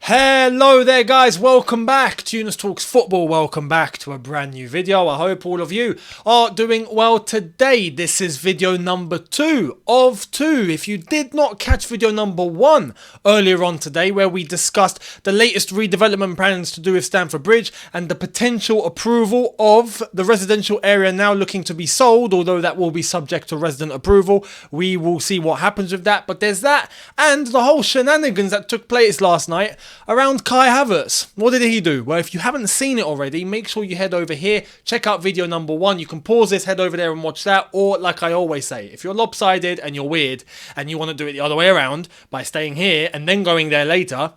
Hello there guys, welcome back to Younes Talks Football, welcome back to a brand new video. I hope all of you are doing well today. This is video number 2 of 2. If you did not catch video number 1 earlier on today where we discussed the latest redevelopment plans to do with Stamford Bridge and the potential approval of the residential area now looking to be sold, although that will be subject to resident approval. We will see what happens with that, but there's that and the whole shenanigans that took place last night around Kai Havertz. What did he do? Well, if you haven't seen it already, make sure you head over here, check out video number 1. You can pause this, head over there and watch that. Or, like I always say, if you're lopsided and you're weird and you want to do it the other way around by staying here and then going there later,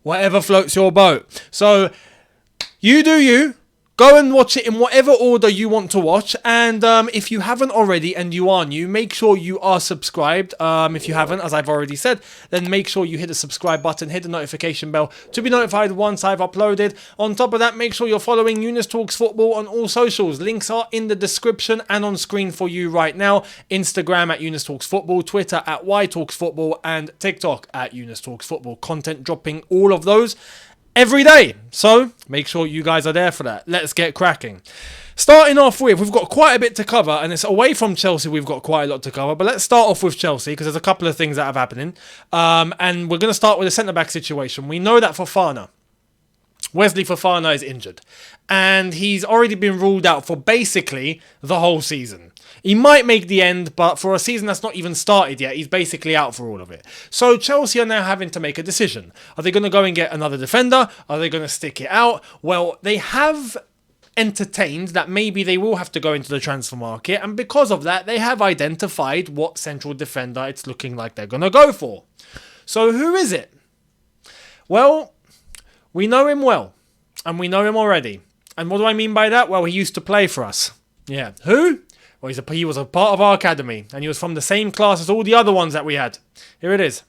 whatever floats your boat. So, you do you. Go and watch it in whatever order you want to watch. And if you haven't already and you are new, make sure you are subscribed. If you haven't, as I've already said, then make sure you hit the subscribe button, hit the notification bell to be notified once I've uploaded. On top of that, make sure you're following Younes Talks Football on all socials. Links are in the description and on screen for you right now. Instagram at Younes Talks Football, Twitter at YTalksFootball, and TikTok at Younes Talks Football. Content dropping all of those every day, so make sure you guys are there for that. Let's get cracking. Starting off with, we've got quite a bit to cover, and it's away from Chelsea we've got quite a lot to cover, but let's start off with Chelsea, because there's a couple of things that have happening, and we're going to start with the centre-back situation. We know that Wesley Fofana is injured, and he's already been ruled out for basically the whole season. He might make the end, but for a season that's not even started yet, he's basically out for all of it. So Chelsea are now having to make a decision. Are they going to go and get another defender? Are they going to stick it out? Well, they have entertained that maybe they will have to go into the transfer market, and because of that, they have identified what central defender it's looking like they're going to go for. So who is it? Well, we know him well, and we know him already. And what do I mean by that? Well, he used to play for us. Yeah. Who? Well, he was a part of our academy, and he was from the same class as all the other ones that we had. Here it is.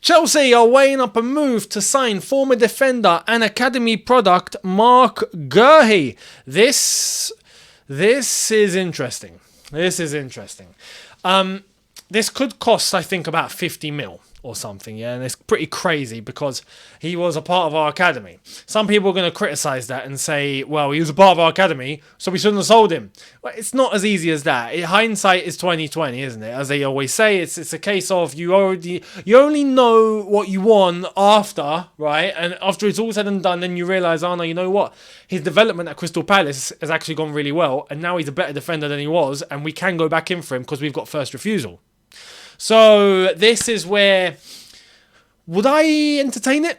Chelsea are weighing up a move to sign former defender and academy product MARC GUEHI. This is interesting. This could cost, I think, about 50 mil. Or something, yeah, and it's pretty crazy because he was a part of our academy. Some people are going to criticise that and say, well, he was a part of our academy, so we shouldn't have sold him. Well, it's not as easy as that. Hindsight is 20/20, isn't it? As they always say, it's a case of you only know what you want after, right? And after it's all said and done, then you realise, oh no, you know what? His development at Crystal Palace has actually gone really well, and now he's a better defender than he was, and we can go back in for him because we've got first refusal. So this is where, would I entertain it?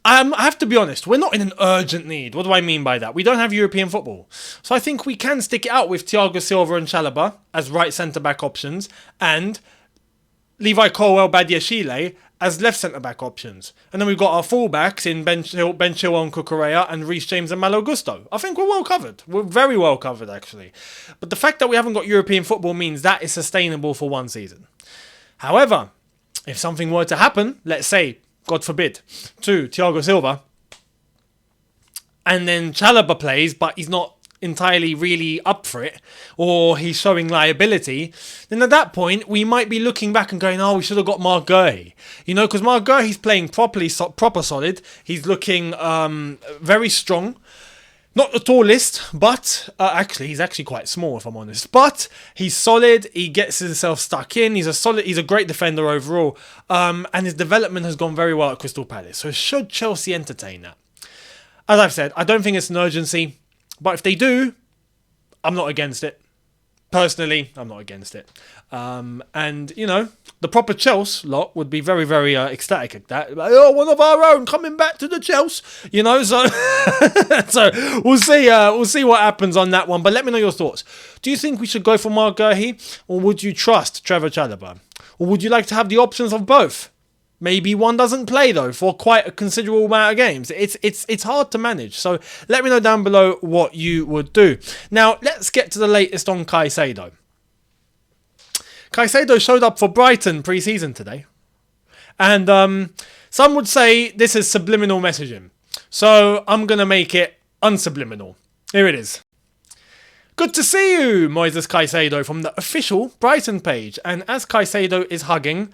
I have to be honest, we're not in an urgent need. What do I mean by that? We don't have European football. So I think we can stick it out with Thiago Silva and Chalobah as right centre-back options and Levi Colwill-Badiashile as left centre-back options. And then we've got our full-backs in Ben Chilwell and Cucurella and Reece James and Malo Gusto. I think we're well covered. We're very well covered, actually. But the fact that we haven't got European football means that is sustainable for one season. However, if something were to happen, let's say, God forbid, to Thiago Silva, and then Chalobah plays, but he's not entirely really up for it, or he's showing liability, then at that point we might be looking back and going, oh, we should have got MARC GUEHI, you know, because MARC GUEHI's playing proper solid. He's looking very strong, not the tallest, but actually he's actually quite small if I'm honest, but he's solid. He gets himself stuck in. He's a great defender overall, and his development has gone very well at Crystal Palace. So should Chelsea entertain that? As I've said, I don't think it's an urgency. But if they do, I'm not against it. Personally, I'm not against it. And, you know, the proper Chelsea lot would be very, very ecstatic at that. Like, oh, one of our own coming back to the Chelsea. You know, so so we'll see what happens on that one. But let me know your thoughts. Do you think we should go for MARC GUEHI? Or would you trust Trevor Chalobah? Or would you like to have the options of both? Maybe one doesn't play, though, for quite a considerable amount of games. It's hard to manage. So let me know down below what you would do. Now, let's get to the latest on Caicedo. Caicedo showed up for Brighton pre-season today. And some would say this is subliminal messaging. So I'm going to make it unsubliminal. Here it is. Good to see you, Moises Caicedo from the official Brighton page. And as Caicedo is hugging,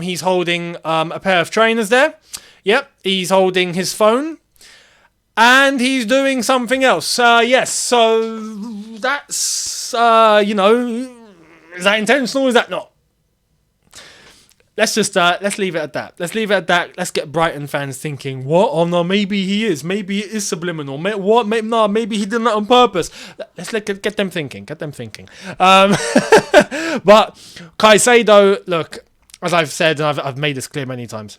he's holding a pair of trainers there. Yep, he's holding his phone. And he's doing something else. Yes, so that's, is that intentional or is that not? Let's just, let's leave it at that. Let's leave it at that. Let's get Brighton fans thinking, what? Oh no, maybe he is. Maybe it is subliminal. What? No, maybe he did that on purpose. Let's get them thinking. Get them thinking. But Caicedo, look, as I've said, and I've made this clear many times.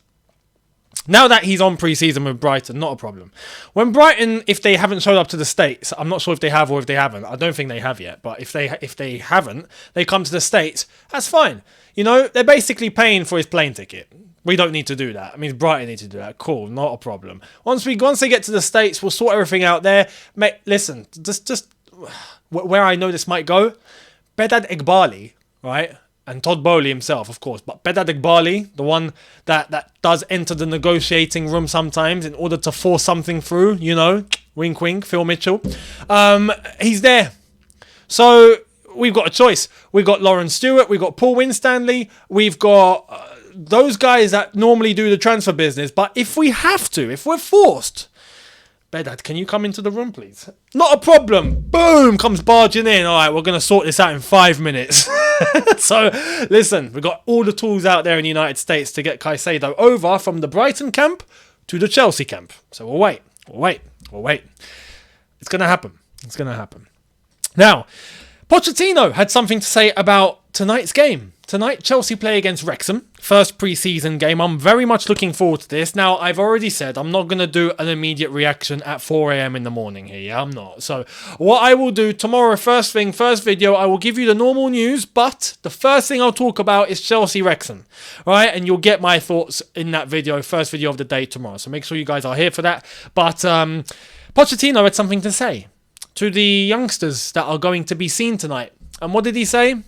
Now that he's on pre-season with Brighton, not a problem. When Brighton, if they haven't showed up to the States, I'm not sure if they have or if they haven't. I don't think they have yet. But if they haven't, they come to the States, that's fine. You know, they're basically paying for his plane ticket. We don't need to do that. I mean, Brighton need to do that. Cool, not a problem. Once they get to the States, we'll sort everything out there. Mate, listen, just where I know this might go, Bedad Eghbali, right? And Todd Bowley himself, of course. But Bedad Eghbali, the one that does enter the negotiating room sometimes in order to force something through, you know, wink, wink, Phil Mitchell. He's there. So we've got a choice. We've got Lauren Stewart. We've got Paul Winstanley. We've got those guys that normally do the transfer business. But if we have to, if we're forced, Bedad, can you come into the room, please? Not a problem. Boom, comes barging in. All right, we're going to sort this out in 5 minutes. So, listen, we've got all the tools out there in the United States to get Caicedo over from the Brighton camp to the Chelsea camp. So we'll wait. It's going to happen. Now, Pochettino had something to say about tonight's game. Tonight, Chelsea play against Wrexham. First pre-season game. I'm very much looking forward to this. Now, I've already said I'm not going to do an immediate reaction at 4 a.m. in the morning here. Yeah, I'm not. So, what I will do tomorrow, first video, I will give you the normal news, but the first thing I'll talk about is Chelsea-Wrexham. Right? And you'll get my thoughts in that video, first video of the day tomorrow. So, make sure you guys are here for that. But, Pochettino had something to say to the youngsters that are going to be seen tonight. And what did he say?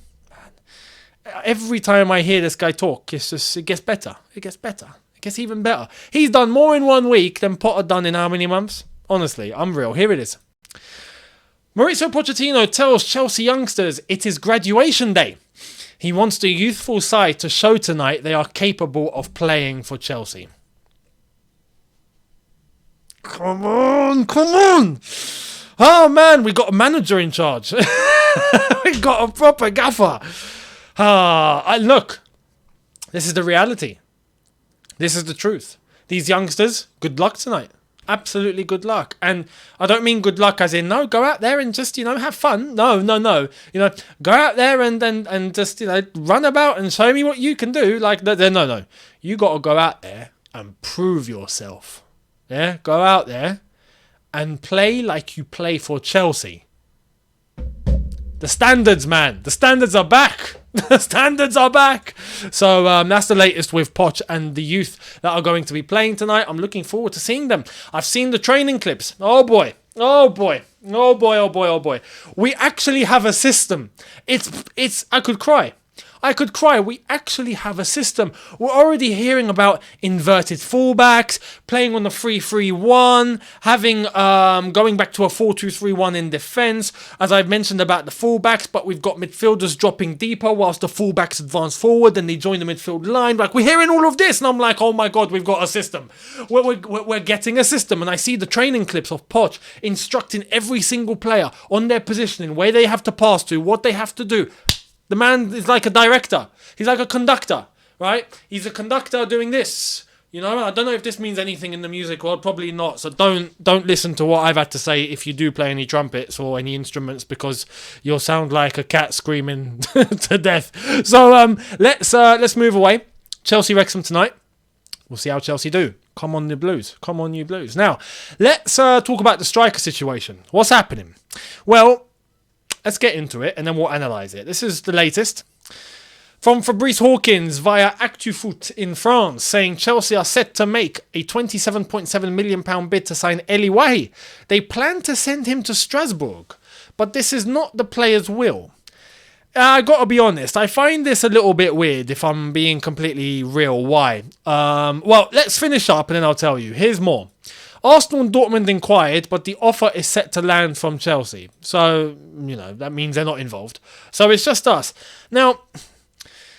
Every time I hear this guy talk, it gets better. It gets even better. He's done more in 1 week than Potter done in how many months? Honestly, unreal. Here it is. Mauricio Pochettino tells Chelsea youngsters it is graduation day. He wants the youthful side to show tonight they are capable of playing for Chelsea. Come on. Oh man, we got a manager in charge. We got a proper gaffer. Look, this is the reality. This is the truth. These youngsters, good luck tonight. Absolutely good luck. And I don't mean good luck as in, no, go out there and just, have fun. No. Go out there and just, run about and show me what you can do. No. You got to go out there and prove yourself. Yeah, go out there and play like you play for Chelsea. The standards, man. The standards are back. The standards are back. So that's the latest with Poch and the youth that are going to be playing tonight. I'm looking forward to seeing them. I've seen the training clips. Oh boy. We actually have a system. It's I could cry. We actually have a system. We're already hearing about inverted fullbacks, playing on the 3-3-1, having going back to a 4-2-3-1 in defence. As I've mentioned about the fullbacks, but we've got midfielders dropping deeper whilst the fullbacks advance forward and they join the midfield line. Like, we're hearing all of this, and I'm like, oh my god, we've got a system. We're getting a system, and I see the training clips of Poch instructing every single player on their positioning, where they have to pass to, what they have to do. The man is like a director. He's like a conductor, right? He's a conductor doing this. I don't know if this means anything in the music world. Probably not. So don't listen to what I've had to say if you do play any trumpets or any instruments, because you'll sound like a cat screaming to death. So let's move away. Chelsea-Wrexham tonight. We'll see how Chelsea do. Come on, you Blues. Now, let's talk about the striker situation. What's happening? Well, let's get into it and then we'll analyse it. This is the latest from Fabrice Hawkins via ActuFoot in France, saying Chelsea are set to make a £27.7 million bid to sign El-Ahli. They plan to send him to Strasbourg, but this is not the player's will. I gotta be honest, I find this a little bit weird, if I'm being completely real. Why? Well, let's finish up and then I'll tell you. Here's more. Arsenal and Dortmund inquired, but the offer is set to land from Chelsea. So, that means they're not involved. So it's just us. Now,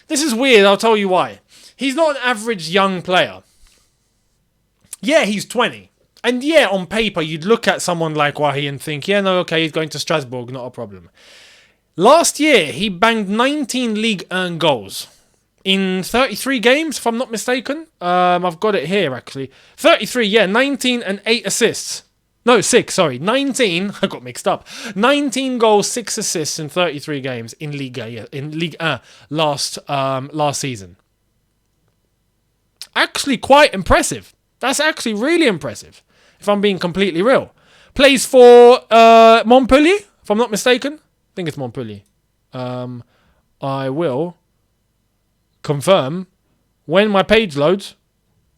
this is weird, I'll tell you why. He's not an average young player. Yeah, he's 20. And yeah, on paper, you'd look at someone like Guehi and think, yeah, no, okay, he's going to Strasbourg, not a problem. Last year, he banged 19 Ligue 1 goals in 33 games, if I'm not mistaken. I've got it here, actually. 33, yeah, 19 and 8 assists. No, 6, sorry. 19, I got mixed up. 19 goals, 6 assists in 33 games in Ligue 1 last season. Actually, quite impressive. That's actually really impressive, if I'm being completely real. Plays for Montpellier, if I'm not mistaken. I think it's Montpellier. I will confirm when my page loads.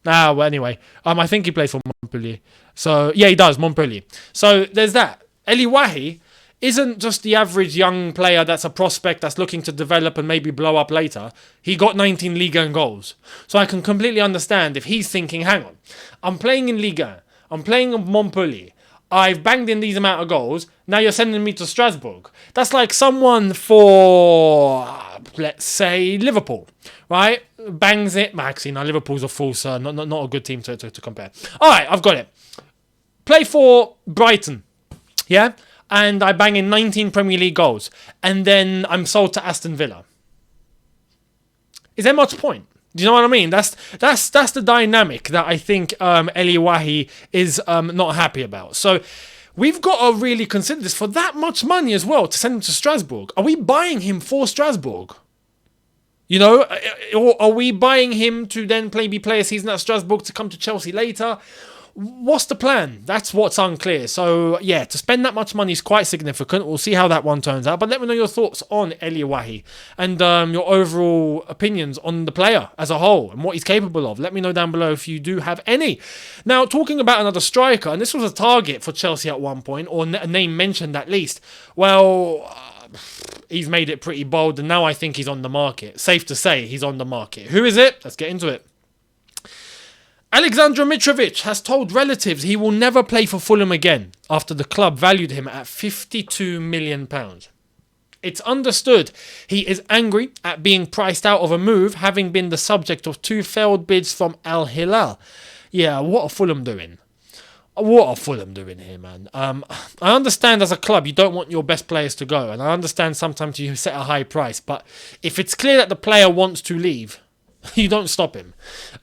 Well, anyway, I think he plays for Montpellier. So, yeah, he does, Montpellier. So, there's that. Guehi isn't just the average young player that's a prospect that's looking to develop and maybe blow up later. He got 19 Ligue 1 goals. So I can completely understand if he's thinking, hang on, I'm playing in Ligue 1, I'm playing in Montpellier, I've banged in these amount of goals, now you're sending me to Strasbourg. That's like someone for, let's say, Liverpool, right? Bangs it. Actually, no, Liverpool's a fool, so not a good team to compare. All right, I've got it. Play for Brighton, yeah? And I bang in 19 Premier League goals. And then I'm sold to Aston Villa. Is there much point? Do you know what I mean? That's the dynamic that I think Guehi is not happy about. So we've got to really consider this for that much money as well to send him to Strasbourg. Are we buying him for Strasbourg? Or are we buying him to then play a season at Strasbourg to come to Chelsea later? What's the plan? That's what's unclear. So, yeah, to spend that much money is quite significant. We'll see how that one turns out. But let me know your thoughts on Guehi and your overall opinions on the player as a whole and what he's capable of. Let me know down below if you do have any. Now, talking about another striker, and this was a target for Chelsea at one point, or a name mentioned at least. Well, he's made it pretty bold, and now I think he's on the market. Safe to say he's on the market. Who is it? Let's get into it. Alexander Mitrovic has told relatives he will never play for Fulham again after the club valued him at £52 million. It's understood he is angry at being priced out of a move, having been the subject of 2 failed bids from Al-Ahli. Yeah, what are Fulham doing? What are Fulham doing here, man? I understand as a club you don't want your best players to go, and I understand sometimes you set a high price, but if it's clear that the player wants to leave, you don't stop him.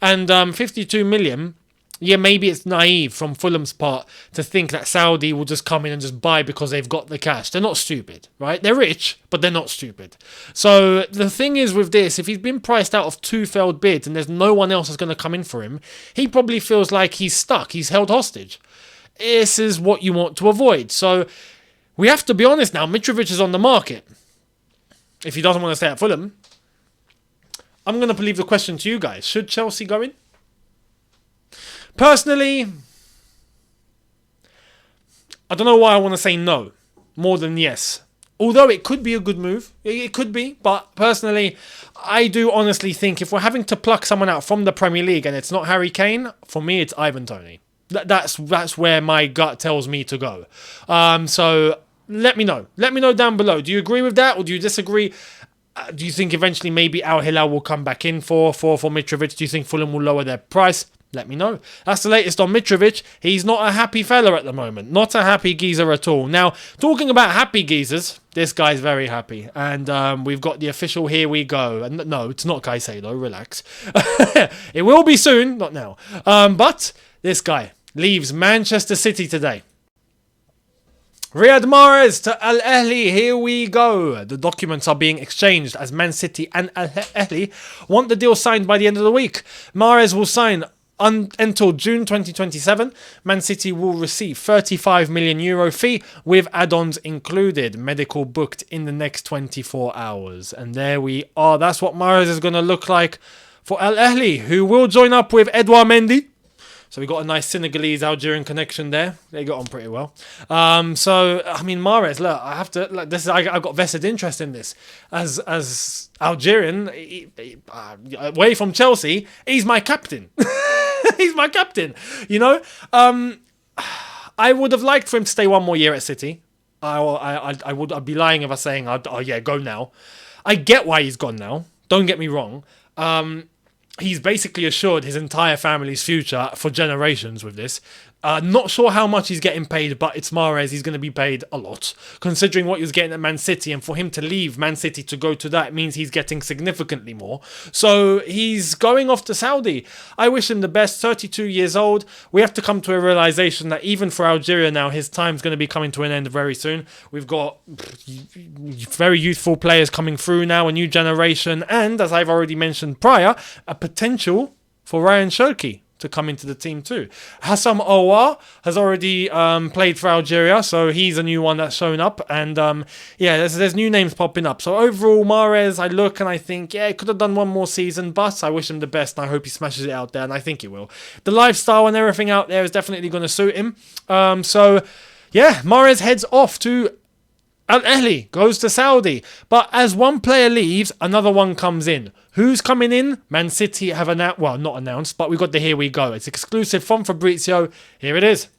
And 52 million, yeah, maybe it's naive from Fulham's part to think that Saudi will just come in and just buy because they've got the cash. They're not stupid, right? They're rich, but they're not stupid. So the thing is with this, if he's been priced out of 2 failed bids and there's no one else that's going to come in for him, he probably feels like he's stuck. He's held hostage. This is what you want to avoid. So we have to be honest now. Mitrovic is on the market. If he doesn't want to stay at Fulham, I'm going to leave the question to you guys. Should Chelsea go in? Personally, I don't know why I want to say no more than yes. Although it could be a good move. It could be. But personally, I do honestly think if we're having to pluck someone out from the Premier League and it's not Harry Kane, for me it's Ivan Toney. That's where my gut tells me to go. So let me know. Let me know down below. Do you agree with that or do you disagree? Do you think eventually maybe Al-Hilal will come back in for Mitrovic? Do you think Fulham will lower their price? Let me know. That's the latest on Mitrovic. He's not a happy fella at the moment. Not a happy geezer at all. Now, talking about happy geezers, this guy's very happy. And we've got the official here we go. And no, it's not Caicedo. Relax. It will be soon. Not now. But this guy leaves Manchester City today. Riyad Mahrez to Al-Ahli, here we go. The documents are being exchanged as Man City and Al-Ahli want the deal signed by the end of the week. Mahrez will sign until June 2027. Man City will receive €35 million fee with add-ons included. Medical booked in the next 24 hours. And there we are. That's what Mahrez is going to look like for Al-Ahli, who will join up with Edouard Mendy. So we got a nice Senegalese-Algerian connection there. They got on pretty well. So I mean, Mahrez, look, I have to. Like, this, I got vested interest in this as Algerian, away from Chelsea. He's my captain. He's my captain. You know. I would have liked for him to stay one more year at City. I'd be lying if I was saying, oh yeah, go now. I get why he's gone now. Don't get me wrong. He's basically assured his entire family's future for generations with this. Not sure how much he's getting paid, but it's Mahrez. He's going to be paid a lot, considering what he was getting at Man City. And for him to leave Man City to go to that means he's getting significantly more. So he's going off to Saudi. I wish him the best. 32 years old. We have to come to a realization that even for Algeria now, his time's going to be coming to an end very soon. We've got very youthful players coming through now, a new generation, and as I've already mentioned prior, a potential for Ryan Cherki to come into the team too. Hassam Aouar has already played for Algeria, so he's a new one that's shown up. And there's new names popping up. So overall, Mahrez, I look and I think, yeah, he could have done one more season, but I wish him the best and I hope he smashes it out there, and I think he will. The lifestyle and everything out there is definitely going to suit him. Mahrez heads off to Al-Ahli, goes to Saudi. But as one player leaves, another one comes in. Who's coming in? Man City have announced, well, not announced, but we got the here we go. It's exclusive from Fabrizio. Here it is.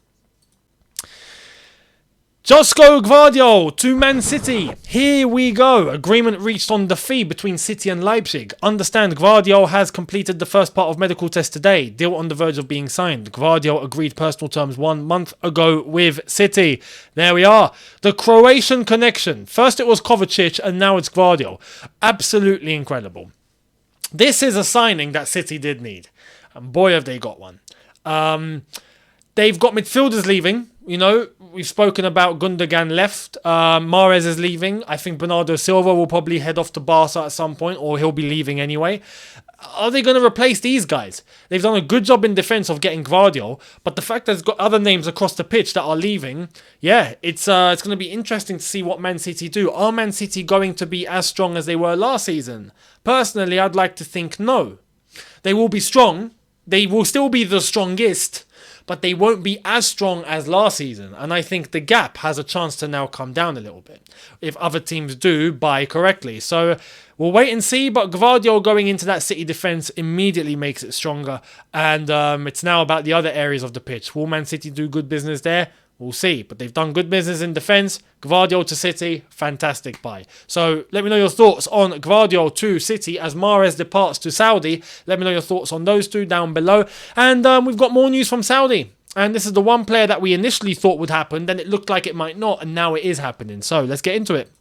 Josko Gvardiol to Man City. Here we go. Agreement reached on the fee between City and Leipzig. Understand Gvardiol has completed the first part of medical test today. Deal on the verge of being signed. Gvardiol agreed personal terms 1 month ago with City. There we are. The Croatian connection. First it was Kovacic and now it's Gvardiol. Absolutely incredible. This is a signing that City did need. And boy have they got one. They've got midfielders leaving. You know, we've spoken about Gundogan left. Mahrez is leaving. I think Bernardo Silva will probably head off to Barca at some point, or he'll be leaving anyway. Are they going to replace these guys? They've done a good job in defence of getting Gvardiol, but the fact that there's got other names across the pitch that are leaving, it's going to be interesting to see what Man City do. Are Man City going to be as strong as they were last season? Personally, I'd like to think no. They will be strong. They will still be the strongest, but they won't be as strong as last season. And I think the gap has a chance to now come down a little bit if other teams do buy correctly. So we'll wait and see. But Gvardiol going into that City defence immediately makes it stronger. And it's now about the other areas of the pitch. Will Man City do good business there? We'll see. But they've done good business in defence. Gvardiol to City, fantastic buy. So let me know your thoughts on Gvardiol to City as Mahrez departs to Saudi. Let me know your thoughts on those two down below. And we've got more news from Saudi. And this is the one player that we initially thought would happen. Then it looked like it might not. And now it is happening. So let's get into it.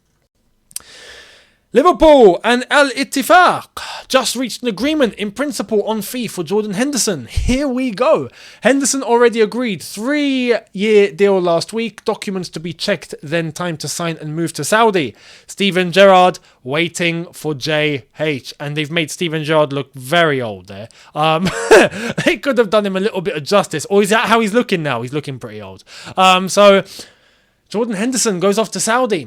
Liverpool and Al-Ittifaq just reached an agreement in principle on fee for Jordan Henderson. Here we go. Henderson already agreed. 3-year deal last week. Documents to be checked. Then time to sign and move to Saudi. Steven Gerrard waiting for JH. And they've made Steven Gerrard look very old there. They could have done him a little bit of justice. Or is that how he's looking now? He's looking pretty old. Jordan Henderson goes off to Saudi.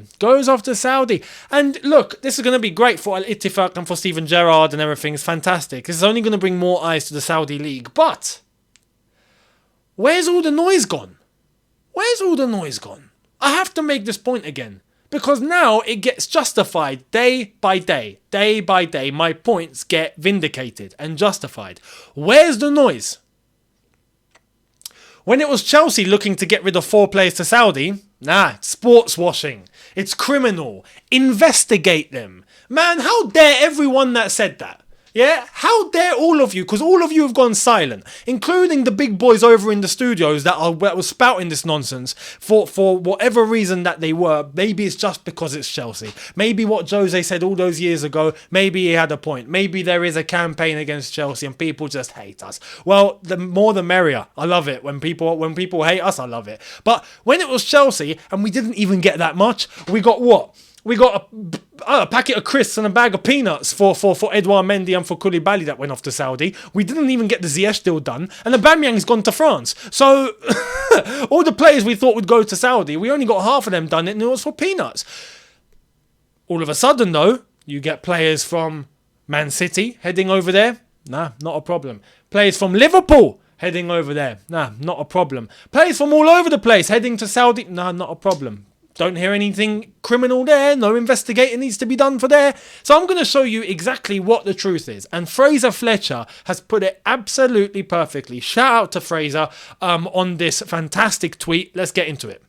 And look, this is going to be great for Al-Ittifaq and for Steven Gerrard and everything. It's fantastic. This is only going to bring more eyes to the Saudi League. But where's all the noise gone? I have to make this point again. Because now it gets justified day by day. Day by day, my points get vindicated and justified. Where's the noise? When it was Chelsea looking to get rid of 4 players to Saudi, it's sports washing. It's criminal. Investigate them. Man, how dare everyone that said that? Yeah? How dare all of you? Because all of you have gone silent, including the big boys over in the studios that were spouting this nonsense for whatever reason that they were. Maybe it's just because it's Chelsea. Maybe what Jose said all those years ago, maybe he had a point. Maybe there is a campaign against Chelsea and people just hate us. Well, the more the merrier. I love it. When people hate us, I love it. But when it was Chelsea and we didn't even get that much, we got what? We got a packet of crisps and a bag of peanuts for Edouard Mendy and for Koulibaly that went off to Saudi. We didn't even get the Ziyech deal done. And Aubameyang's gone to France. So all the players we thought would go to Saudi, we only got half of them done and it was for peanuts. All of a sudden, though, you get players from Man City heading over there. Not a problem. Players from Liverpool heading over there. Not a problem. Players from all over the place heading to Saudi. Not a problem. Don't hear anything criminal there. No investigating needs to be done for there. So I'm going to show you exactly what the truth is. And Fraser Fletcher has put it absolutely perfectly. Shout out to Fraser on this fantastic tweet. Let's get into it.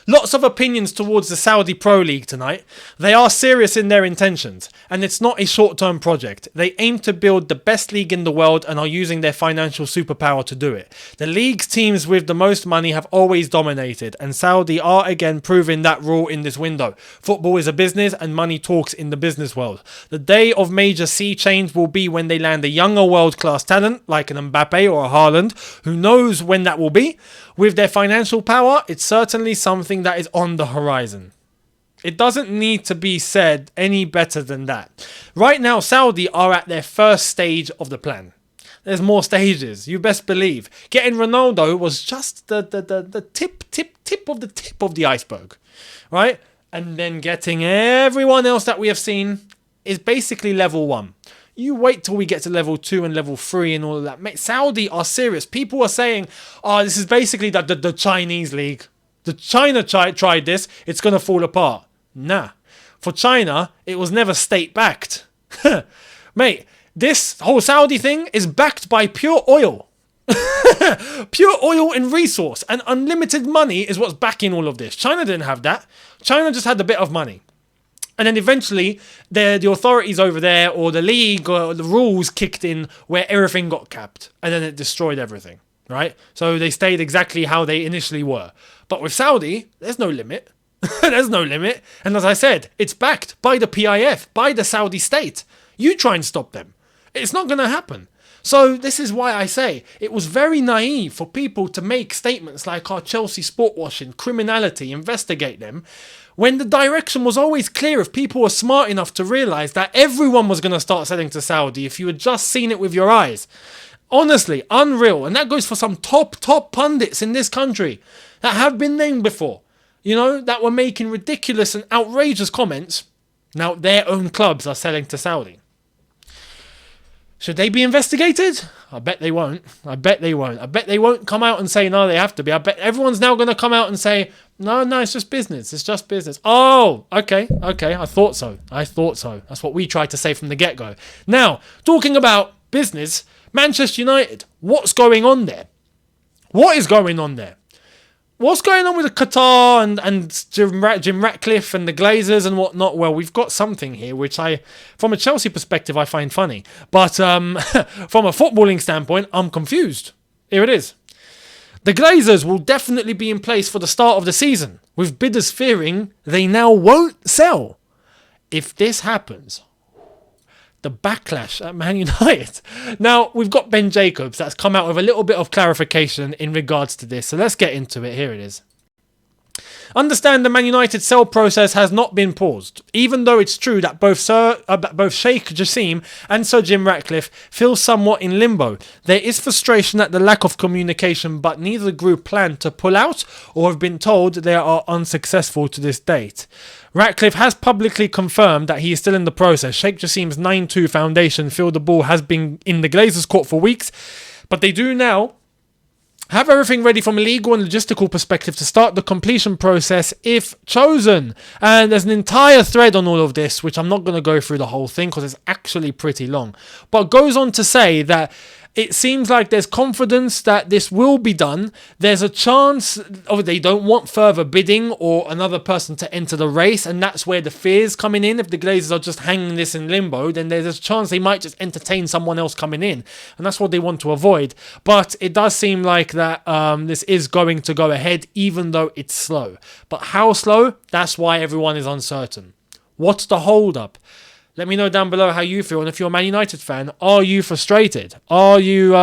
Lots of opinions towards the Saudi Pro League tonight. They are serious in their intentions, and it's not a short-term project. They aim to build the best league in the world and are using their financial superpower to do it. The league's teams with the most money have always dominated, and Saudi are again proving that rule in this window. Football is a business, and money talks in the business world. The day of major sea change will be when they land a younger world-class talent, like an Mbappe or a Haaland. Who knows when that will be? With their financial power, it's certainly something that is on the horizon. It doesn't need to be said any better than that. Right now, Saudi are at their first stage of the plan. There's more stages, you best believe. Getting Ronaldo was just the tip of the iceberg, right? And then getting everyone else that we have seen is basically level 1. You wait till we get to level 2 and level 3 and all of that. Mate, Saudi are serious. People are saying, oh, this is basically the Chinese league. The China tried this. It's going to fall apart. Nah. For China, it was never state-backed. Mate, this whole Saudi thing is backed by pure oil. Pure oil and resource. And unlimited money is what's backing all of this. China didn't have that. China just had a bit of money. And then eventually, the authorities over there, or the league, or the rules kicked in where everything got capped. And then it destroyed everything, right? So they stayed exactly how they initially were. But with Saudi, there's no limit. There's no limit. And as I said, it's backed by the PIF, by the Saudi state. You try and stop them. It's not going to happen. So this is why I say it was very naive for people to make statements like, oh, Chelsea sport washing, criminality, investigate them, when the direction was always clear if people were smart enough to realise that everyone was going to start selling to Saudi if you had just seen it with your eyes. Honestly, unreal. And that goes for some top pundits in this country that have been named before, you know, that were making ridiculous and outrageous comments. Now their own clubs are selling to Saudi. Should they be investigated? I bet they won't. I bet they won't come out and say, no, they have to be. I bet everyone's now going to come out and say, no, it's just business. It's just business. Oh, okay. I thought so. That's what we tried to say from the get-go. Now, talking about business, Manchester United, what's going on there? What is going on there? What's going on with the Qatar and Jim Ratcliffe and the Glazers and whatnot? Well, we've got something here which from a Chelsea perspective, I find funny. But from a footballing standpoint, I'm confused. Here it is. The Glazers will definitely be in place for the start of the season, with bidders fearing they now won't sell. If this happens, the backlash at Man United. Now, we've got Ben Jacobs that's come out with a little bit of clarification in regards to this. So let's get into it. Here it is. Understand the Man United sell process has not been paused, even though it's true that both Sheikh Jassim and Sir Jim Ratcliffe feel somewhat in limbo. There is frustration at the lack of communication, but neither group plan to pull out or have been told they are unsuccessful to this date. Ratcliffe has publicly confirmed that he is still in the process. Sheikh Jassim's 9-2 foundation feel the ball has been in the Glazers' court for weeks, but they do now have everything ready from a legal and logistical perspective to start the completion process if chosen. And there's an entire thread on all of this, which I'm not going to go through the whole thing because it's actually pretty long. But goes on to say that it seems like there's confidence that this will be done. There's a chance they don't want further bidding or another person to enter the race, and that's where the fear's coming in. If the Glazers are just hanging this in limbo, then there's a chance they might just entertain someone else coming in, and that's what they want to avoid. But it does seem like that this is going to go ahead, even though it's slow. But how slow? That's why everyone is uncertain. What's the hold-up? Let me know down below how you feel. And if you're a Man United fan, are you frustrated? Are you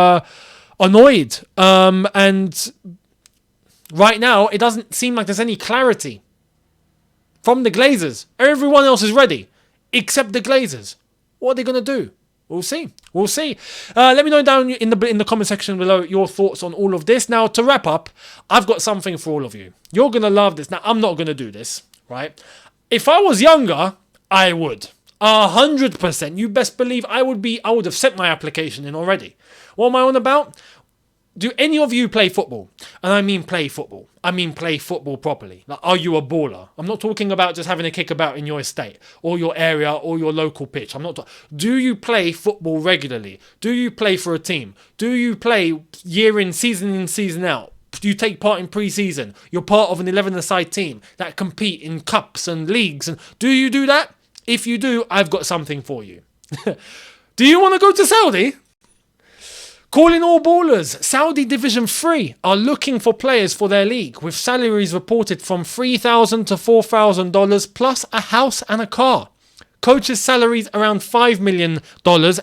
annoyed? And right now, it doesn't seem like there's any clarity from the Glazers. Everyone else is ready, except the Glazers. What are they going to do? We'll see. Let me know down in the comment section below your thoughts on all of this. Now, to wrap up, I've got something for all of you. You're going to love this. Now, I'm not going to do this, right? If I was younger, I would. 100%. You best believe I would have sent my application in already. What am I on about? Do any of you play football? And I mean play football. I mean play football properly. Like, are you a baller? I'm not talking about just having a kickabout in your estate or your area or your local pitch. Do you play football regularly? Do you play for a team? Do you play year in, season out? Do you take part in pre-season? You're part of an 11-a-side team that compete in cups and leagues. And do you do that? If you do, I've got something for you. Do you want to go to Saudi? Calling all ballers, Saudi Division 3 are looking for players for their league, with salaries reported from $3,000 to $4,000 plus a house and a car. Coaches' salaries around $5 million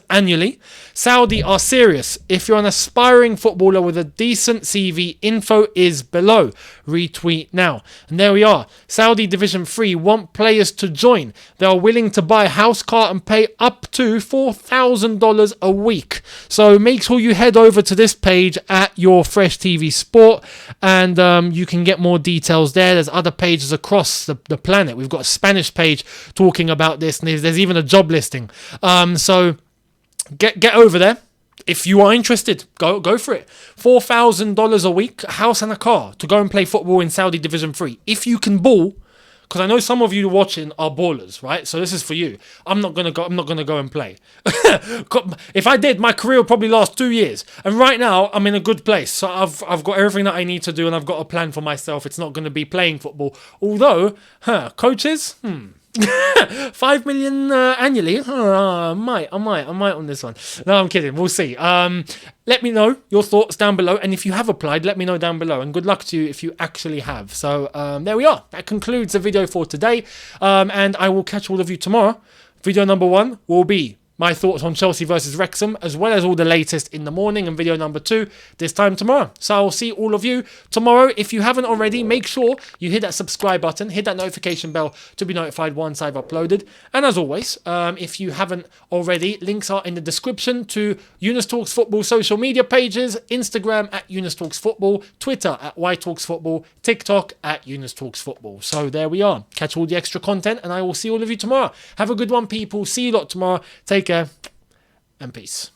annually. Saudi are serious. If you're an aspiring footballer with a decent CV, info is below. Retweet now. And there we are. Saudi Division 3 want players to join. They are willing to buy a house, car and pay up to $4,000 a week. So make sure you head over to this page at Your Fresh TV Sport and you can get more details there. There's other pages across the planet. We've got a Spanish page talking about this. And there's even a job listing. So get over there. If you are interested, go for it. $4,000 a week, a house and a car to go and play football in Saudi Division 3. If you can ball, because I know some of you watching are ballers, right? So this is for you. I'm not gonna go and play. If I did, my career would probably last 2 years. And right now, I'm in a good place. So I've got everything that I need to do, and I've got a plan for myself. It's not going to be playing football. Although, coaches, 5 million annually. I might on this one. No, I'm kidding. We'll see. Let me know your thoughts down below, and if you have applied, let me know down below. And good luck to you if you actually have. So there we are. That concludes the video for today, and I will catch all of you tomorrow. Video number 1 will be my thoughts on Chelsea versus Wrexham, as well as all the latest in the morning, and video number 2 this time tomorrow. So I'll see all of you tomorrow. If you haven't already, make sure you hit that subscribe button, hit that notification bell to be notified once I've uploaded. And as always, if you haven't already, links are in the description to Younes Talks Football social media pages, Instagram at Younes Talks Football, Twitter at Talks Football, TikTok at Younes Talks Football. So there we are. Catch all the extra content, and I will see all of you tomorrow. Have a good one, people. See you lot tomorrow. Take care and peace.